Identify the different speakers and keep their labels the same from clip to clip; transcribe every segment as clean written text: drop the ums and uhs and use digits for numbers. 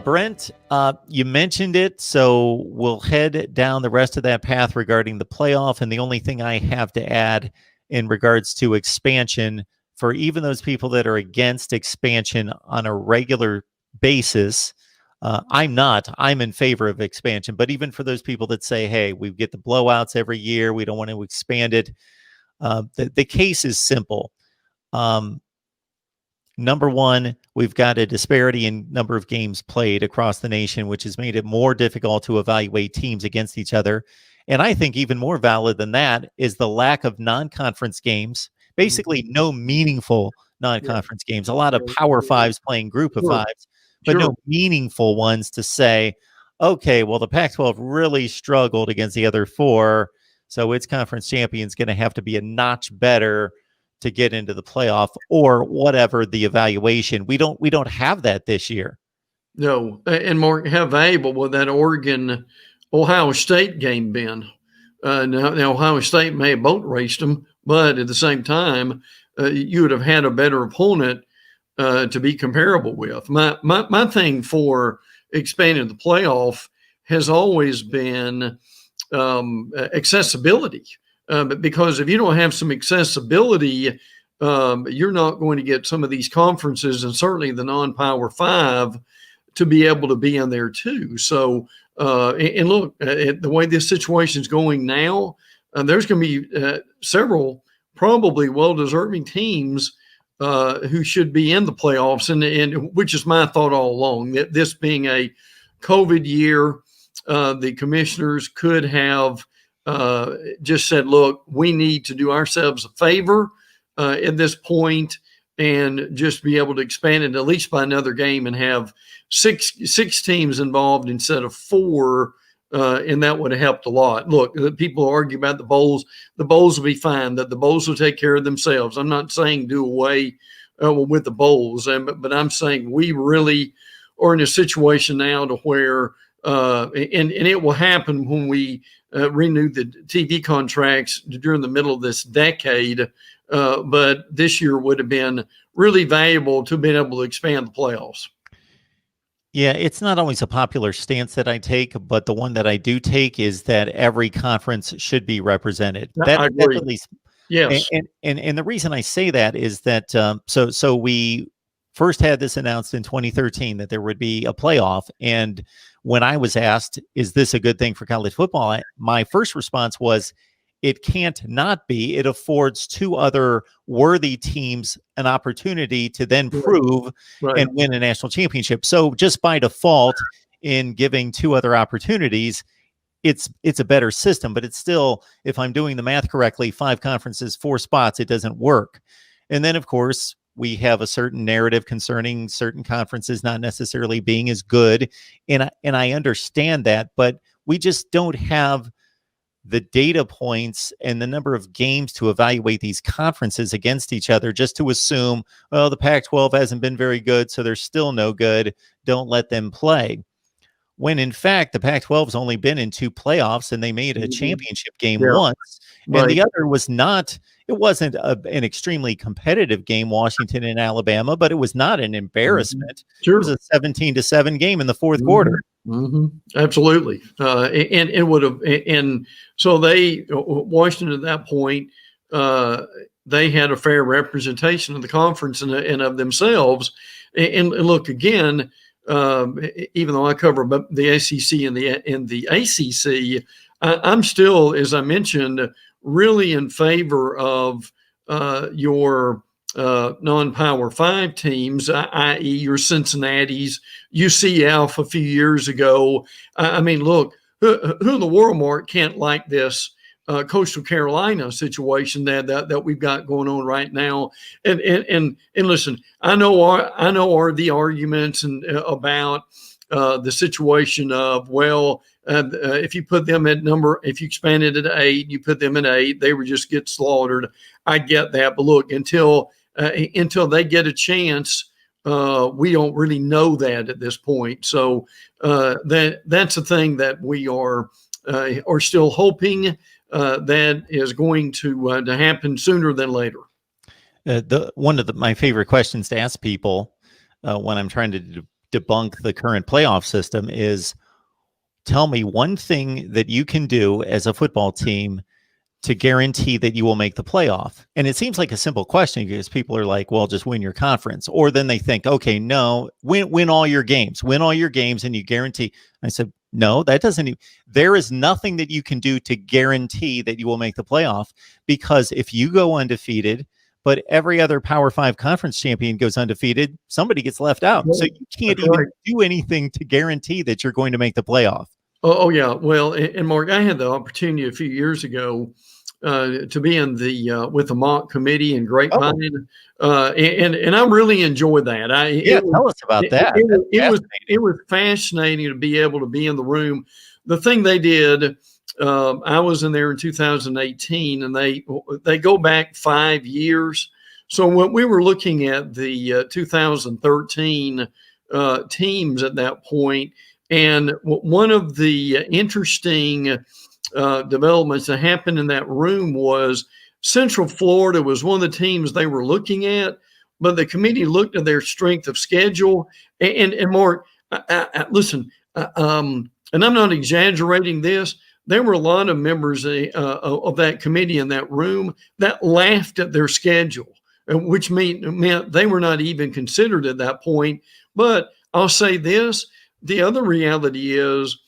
Speaker 1: Brent, you mentioned it, so we'll head down the rest of that path regarding the playoff. And the only thing I have to add in regards to expansion for even those people that are against expansion on a regular basis, I'm not. I'm in favor of expansion. But even for those people that say, hey, we get the blowouts every year, we don't want to expand it, the case is simple. Number one, we've got a disparity in number of games played across the nation, which has made it more difficult to evaluate teams against each other. And I think even more valid than that is the lack of non-conference games, basically no meaningful non-conference games. A lot of power fives playing group of fives, but no meaningful ones to say, okay, well, the Pac-12 really struggled against the other four, so its conference champion is going to have to be a notch better to get into the playoff or whatever the evaluation. We don't have that this year.
Speaker 2: No, and Mark, how valuable would that Oregon Ohio State game been? Now Ohio State may have boat raced them, but at the same time, you would have had a better opponent to be comparable with. My thing for expanding the playoff has always been accessibility. But because if you don't have some accessibility, you're not going to get some of these conferences and certainly the non-power five to be able to be in there too. So, and look, the way this situation is going now, there's going to be several probably well-deserving teams who should be in the playoffs, and which is my thought all along, that this being a COVID year, the commissioners could have just said, look, we need to do ourselves a favor at this point and just be able to expand it at least by another game and have six teams involved instead of four, and that would have helped a lot. Look, people argue about the bowls. The bowls will be fine. That the bowls will take care of themselves. I'm not saying do away with the bowls, but I'm saying we really are in a situation now to where, and it will happen when we renew the TV contracts during the middle of this decade. But this year would have been really valuable to being able to expand the playoffs.
Speaker 1: Yeah, it's not always a popular stance that I take, but the one that I do take is that every conference should be represented.
Speaker 2: I agree.
Speaker 1: At least,
Speaker 2: yes.
Speaker 1: And the reason I say that is that so we first had this announced in 2013 that there would be a playoff, and when I was asked, "Is this a good thing for college football?" my first response was, "It can't not be. It affords two other worthy teams an opportunity to then prove and win a national championship." So just by default, in giving two other opportunities, it's a better system. But it's still, if I'm doing the math correctly, 5 conferences, 4 spots, it doesn't work. And then, of course, we have a certain narrative concerning certain conferences not necessarily being as good. And I understand that, but we just don't have the data points and the number of games to evaluate these conferences against each other just to assume, well, the Pac-12 hasn't been very good, so they're still no good. Don't let them play. When in fact, the Pac-12 has only been in 2 playoffs and they made a championship game once. And the other was not, it wasn't an extremely competitive game, Washington and Alabama, but it was not an embarrassment. It was a 17-7 game in the fourth quarter.
Speaker 2: Absolutely. And it would have, and so Washington at that point, they had a fair representation of the conference and of themselves. And look, again, even though I cover the SEC and the ACC, I'm still, as I mentioned, really in favor of your non-power 5 teams, i.e. your Cincinnati's, UCF a few years ago. I mean, look, who in the world, Mark, can't like this Coastal Carolina situation that we've got going on right now? And listen, I know are the arguments about the situation of, well, if you put them at if you expanded it to 8, you put them at 8, they would just get slaughtered. I get that, but look, until they get a chance, we don't really know that at this point. So that's a thing that we are still hoping that is going to happen sooner than later.
Speaker 1: One of my favorite questions to ask people when I'm trying to debunk the current playoff system is tell me one thing that you can do as a football team to guarantee that you will make the playoff. And it seems like a simple question because people are like, well, just win your conference. Or then they think, okay, no, win all your games, and you guarantee. I said, no, that doesn't. There is nothing that you can do to guarantee that you will make the playoff, because if you go undefeated, but every other Power 5 conference champion goes undefeated, somebody gets left out. So you can't even do anything to guarantee that you're going to make the playoff.
Speaker 2: Oh yeah. Well, and Mark, I had the opportunity a few years ago to be in the with the mock committee in Grapevine, and I really enjoyed that.
Speaker 1: Tell us about that.
Speaker 2: It was fascinating to be able to be in the room. The thing they did, I was in there in 2018, and they go back 5 years. So when we were looking at the 2013 teams at that point, and one of the interesting developments that happened in that room was Central Florida was one of the teams they were looking at, but the committee looked at their strength of schedule. And Mark, listen, and I'm not exaggerating this, there were a lot of members of that committee in that room that laughed at their schedule, which meant they were not even considered at that point. But I'll say this, the other reality is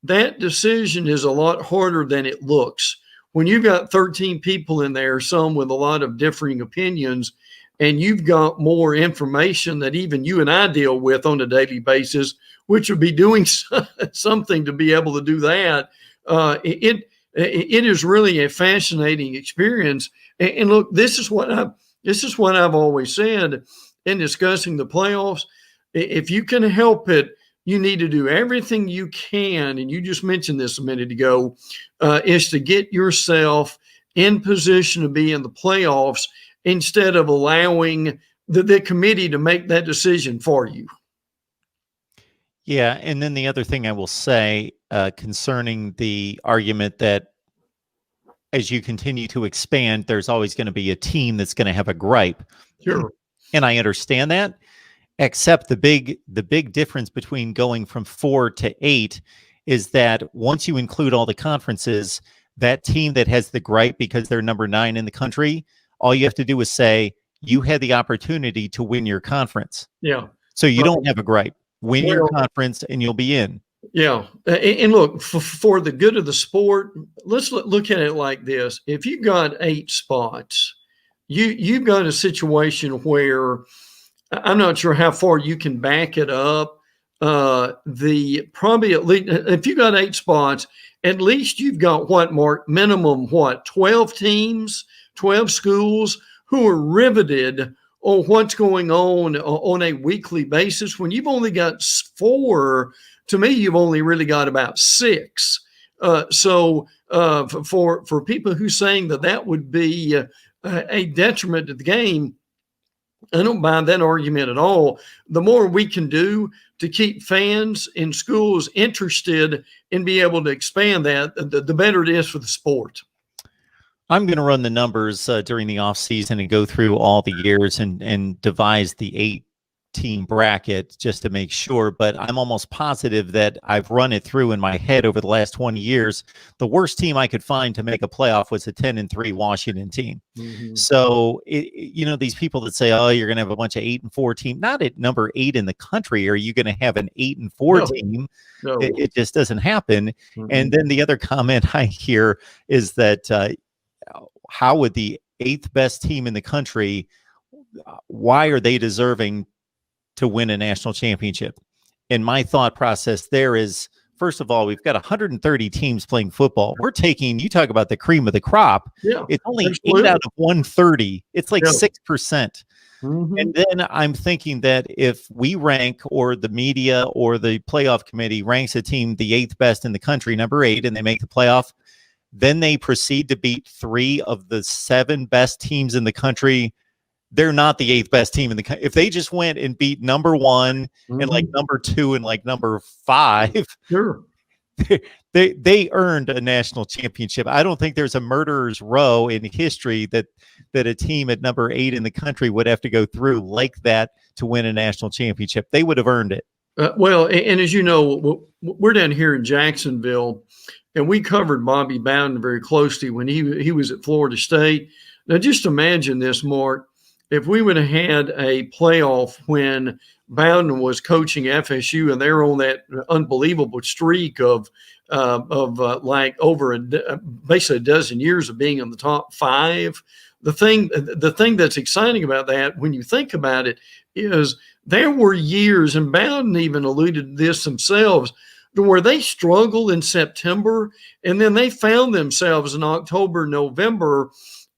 Speaker 2: that decision is a lot harder than it looks. When you've got 13 people in there, some with a lot of differing opinions, and you've got more information that even you and I deal with on a daily basis, which would be doing something to be able to do that. It is really a fascinating experience. And look, this is what I've always said in discussing the playoffs. If you can help it, you need to do everything you can, and you just mentioned this a minute ago, is to get yourself in position to be in the playoffs instead of allowing the committee to make that decision for you.
Speaker 1: Yeah, and then the other thing I will say concerning the argument that as you continue to expand, there's always going to be a team that's going to have a gripe.
Speaker 2: Sure.
Speaker 1: And I understand that. Except the big difference between going from 4 to 8 is that once you include all the conferences, that team that has the gripe because they're number 9 in the country, all you have to do is say you had the opportunity to win your conference.
Speaker 2: Yeah.
Speaker 1: So you don't have a gripe. Win your conference and you'll be in.
Speaker 2: Yeah. And look, for the good of the sport, let's look at it like this. If you've got 8 spots, you've got a situation where I'm not sure how far you can back it up. Probably at least if you got 8 spots, at least you've got Mark, minimum 12 teams, 12 schools who are riveted on what's going on a weekly basis. When you've only got 4, to me, you've only really got about 6. So for people who saying that would be a detriment to the game, I don't buy that argument at all. The more we can do to keep fans in schools interested and be able to expand that, the better it is for the sport.
Speaker 1: I'm going to run the numbers during the off season and go through all the years and devise the 8-team bracket just to make sure. But I'm almost positive that I've run it through in my head over the last 20 years. The worst team I could find to make a playoff was a 10-3 Washington team. Mm-hmm. So, these people that say, oh, you're going to have a bunch of 8-4 team, not at number 8 in the country. Are you going to have an 8-4 team? No. It just doesn't happen. Mm-hmm. And then the other comment I hear is that how would the 8th best team in the country, why are they deserving to win a national championship? And my thought process there is, first of all, we've got 130 teams playing football. You talk about the cream of the crop. Yeah, it's only absolutely. 8 out of 130. It's like 6%. Mm-hmm. And then I'm thinking that if we rank, or the media or the playoff committee ranks a team the 8th best in the country, number 8, and they make the playoff, then they proceed to beat 3 of the 7 best teams in the country. They're not the 8th best team in the country. If they just went and beat number 1 mm-hmm. and like number 2 and like number 5,
Speaker 2: sure,
Speaker 1: they earned a national championship. I don't think there's a murderer's row in history that a team at number 8 in the country would have to go through like that to win a national championship. They would have earned it.
Speaker 2: Well, and as you know, we're down here in Jacksonville, and we covered Bobby Bowden very closely when he was at Florida State. Now, just imagine this, Mark. If we would have had a playoff when Bowden was coaching FSU, and they're on that unbelievable streak of like over basically a dozen years of being in the top five. The thing that's exciting about that, when you think about it, is there were years, and Bowden even alluded to this themselves, where they struggled in September, and then they found themselves in October, November,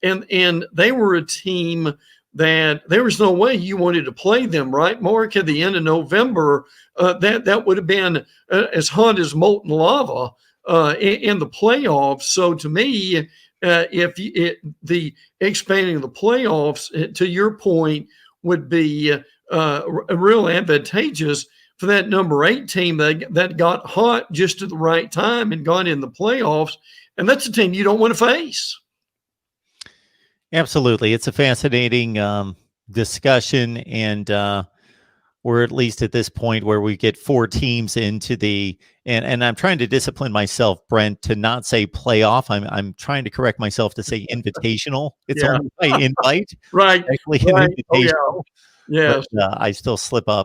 Speaker 2: and they were a team that there was no way you wanted to play them, right, Mark? At the end of November, that would have been as hot as molten lava in the playoffs. So to me, the expanding of the playoffs, to your point, would be real advantageous for that number 8 team that got hot just at the right time and got in the playoffs. And that's a team you don't want to face.
Speaker 1: Absolutely. It's a fascinating discussion, and we're at least at this point where we get 4 teams into the and I'm trying to discipline myself, Brent, to not say playoff. I'm trying to correct myself to say invitational. It's only by invite.
Speaker 2: Right.
Speaker 1: Actually, an invitational.
Speaker 2: Yes.
Speaker 1: But, I still slip up.